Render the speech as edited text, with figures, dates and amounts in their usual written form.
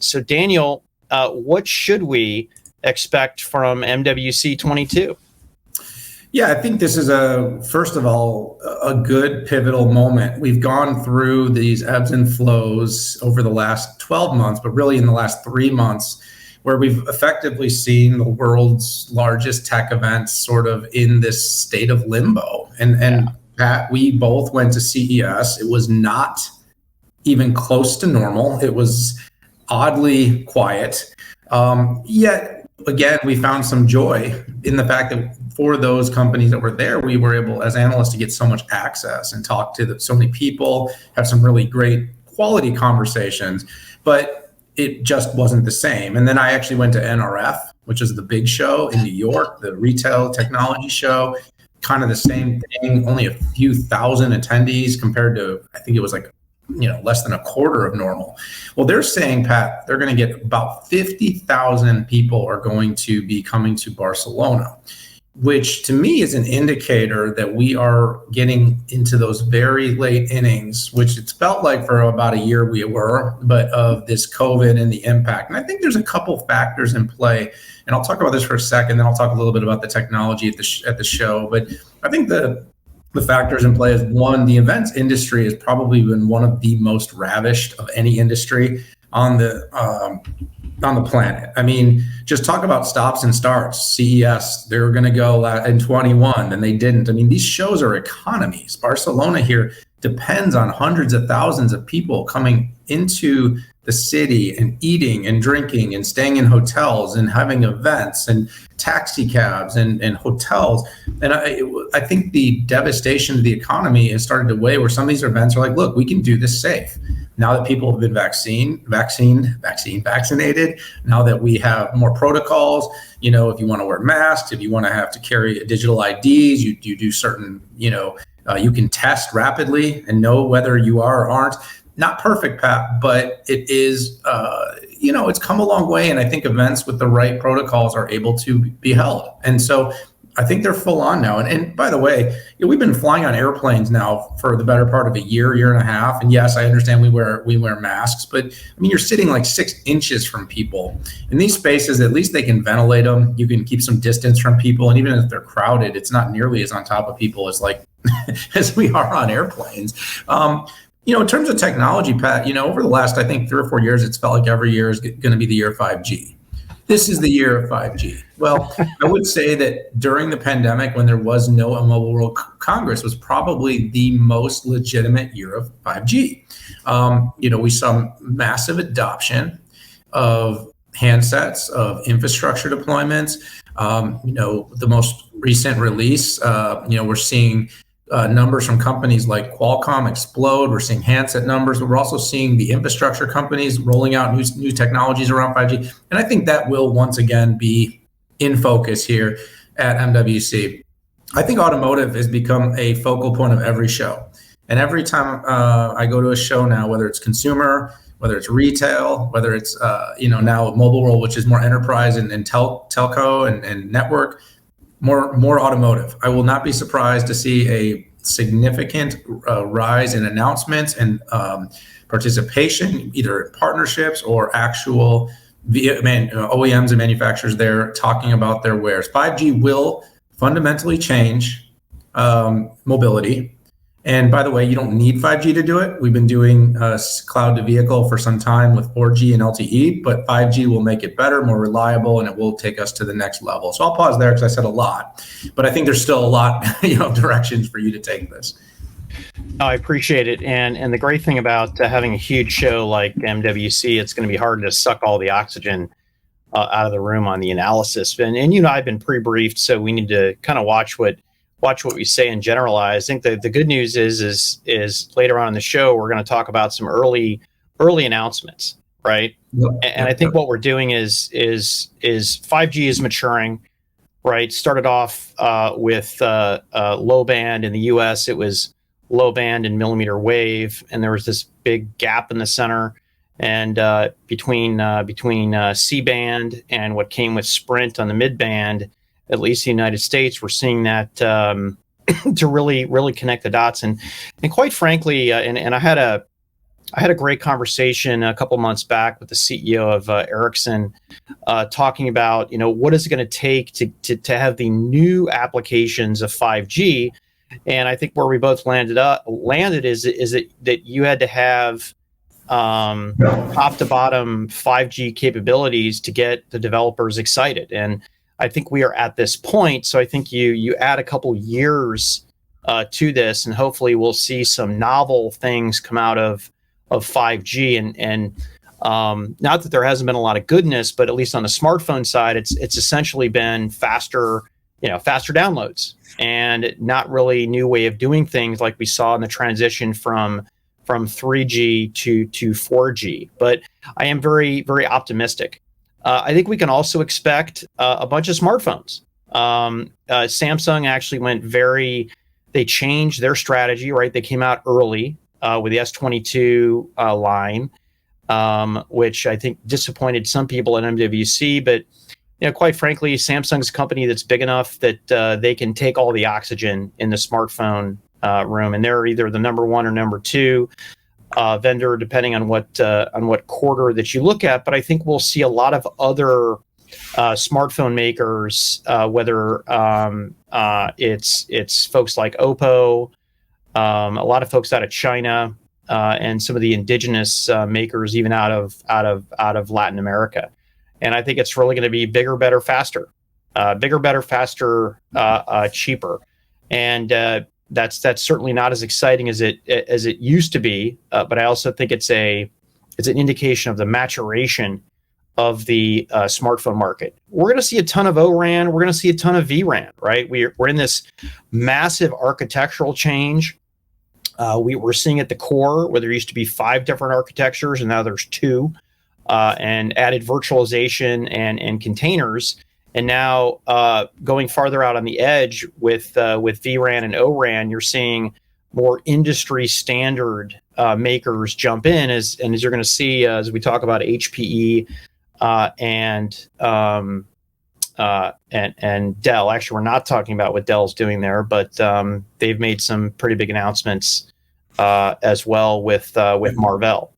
So Daniel, what should we expect from MWC 22? Yeah, I think this is first of all, a good pivotal moment. We've gone through these ebbs and flows over the last 12 months, but really in the last 3 months, where we've effectively seen the world's largest tech events sort of in this state of limbo. And Pat, we both went to CES. It was not even close to normal. It was oddly quiet. Yet again, we found some joy in the fact that for those companies that were there, we were able, as analysts, to get so much access and talk to so many people, have some really great quality conversations, but it just wasn't the same. And then I actually went to NRF, which is the big show in New York, the retail technology show, kind of the same thing, only a few thousand attendees compared to, I think it was like, less than a quarter of normal. Well, they're saying, Pat, they're going to get about 50,000 people are going to be coming to Barcelona, which to me is an indicator that we are getting into those very late innings, which it's felt like for about a year we were, but of this COVID and the impact. And I think there's a couple factors in play, and I'll talk about this for a second, then I'll talk a little bit about the technology at the show. But I think the factors in play is, one, the events industry has probably been one of the most ravished of any industry on the planet. I mean, just talk about stops and starts. CES, they were going to go in 21, and they didn't. I mean, these shows are economies. Barcelona here depends on hundreds of thousands of people coming into the city and eating and drinking and staying in hotels and having events and taxi cabs and hotels. And I think the devastation to the economy has started to weigh, where some of these events are like, look, we can do this safe. Now that people have been vaccinated, now that we have more protocols, if you want to wear masks, if you want to have to carry digital IDs, you do certain, you can test rapidly and know whether you are or aren't. Not perfect, Pat, but it is, it's come a long way. And I think events with the right protocols are able to be held. And so I think they're full on now. And by the way, we've been flying on airplanes now for the better part of a year and a half. And yes, I understand we wear masks, but I mean, you're sitting like 6 inches from people. In these spaces, at least they can ventilate them. You can keep some distance from people. And even if they're crowded, it's not nearly as on top of people as as we are on airplanes. In terms of technology, Pat, over the last, I think 3 or 4 years, it's felt like every year is going to be the year of 5G. This is the year of 5G. Well, I would say that during the pandemic, when there was no Mobile World Congress, was probably the most legitimate year of 5G. We saw massive adoption of handsets, of infrastructure deployments. The most recent release, we're seeing numbers from companies like Qualcomm explode. We're seeing handset numbers, but we're also seeing the infrastructure companies rolling out new technologies around 5G. And I think that will once again be in focus here at MWC. I think automotive has become a focal point of every show. And every time I go to a show now, whether it's consumer, whether it's retail, whether it's now Mobile World, which is more enterprise and telco and network, more automotive. I will not be surprised to see a significant rise in announcements and participation, either in partnerships or actual OEMs and manufacturers there talking about their wares. 5G will fundamentally change mobility. And by the way, you don't need 5G to do it. We've been doing cloud to vehicle for some time with 4G and LTE, but 5G will make it better, more reliable, and it will take us to the next level. So I'll pause there because I said a lot, but I think there's still a lot of directions for you to take this. I appreciate it. And the great thing about having a huge show like MWC, it's going to be hard to suck all the oxygen out of the room on the analysis. And I've been pre-briefed, so we need to kind of watch what we say and generalize. I think the good news is later on in the show, we're going to talk about some early announcements, right? Yep. And I think what we're doing is 5G is maturing, right? Started off with low band in the US. It was low band and millimeter wave, and there was this big gap in the center. And between C-band and what came with Sprint on the mid-band, at least the United States, we're seeing that to really connect the dots. And quite frankly, and I had I had a great conversation a couple months back with the CEO of Ericsson, talking about, what is it going to take to have the new applications of 5G. And I think where we both landed is that you had to have top to bottom 5G capabilities to get the developers excited. And I think we are at this point. So I think you add a couple years to this, and hopefully we'll see some novel things come out of 5G. And not that there hasn't been a lot of goodness, but at least on the smartphone side, it's essentially been faster downloads, and not really new way of doing things like we saw in the transition from 3G to 4G. But I am very, very optimistic. I think we can also expect a bunch of smartphones. Samsung actually they changed their strategy, right? They came out early with the S22 line, which I think disappointed some people at MWC. But quite frankly, Samsung's a company that's big enough that they can take all the oxygen in the smartphone room, and they're either the number one or number two vendor, depending on what quarter that you look at. But I think we'll see a lot of other smartphone makers, whether it's folks like Oppo, a lot of folks out of China, and some of the indigenous makers, even out of Latin America. And I think it's really going to be bigger, better, faster, cheaper. And that's certainly not as exciting as it used to be. But I also think it's an indication of the maturation of the smartphone market. We're going to see a ton of O-RAN. We're going to see a ton of vRAN, right? We're in this massive architectural change. We're seeing at the core where there used to be 5 different architectures, and now there's 2, and added virtualization and containers. And now going farther out on the edge with vRAN and O-RAN, you're seeing more industry standard makers jump in, as you're going to see as we talk about HPE and Dell. Actually, we're not talking about what Dell's doing there, but they've made some pretty big announcements as well with Marvell.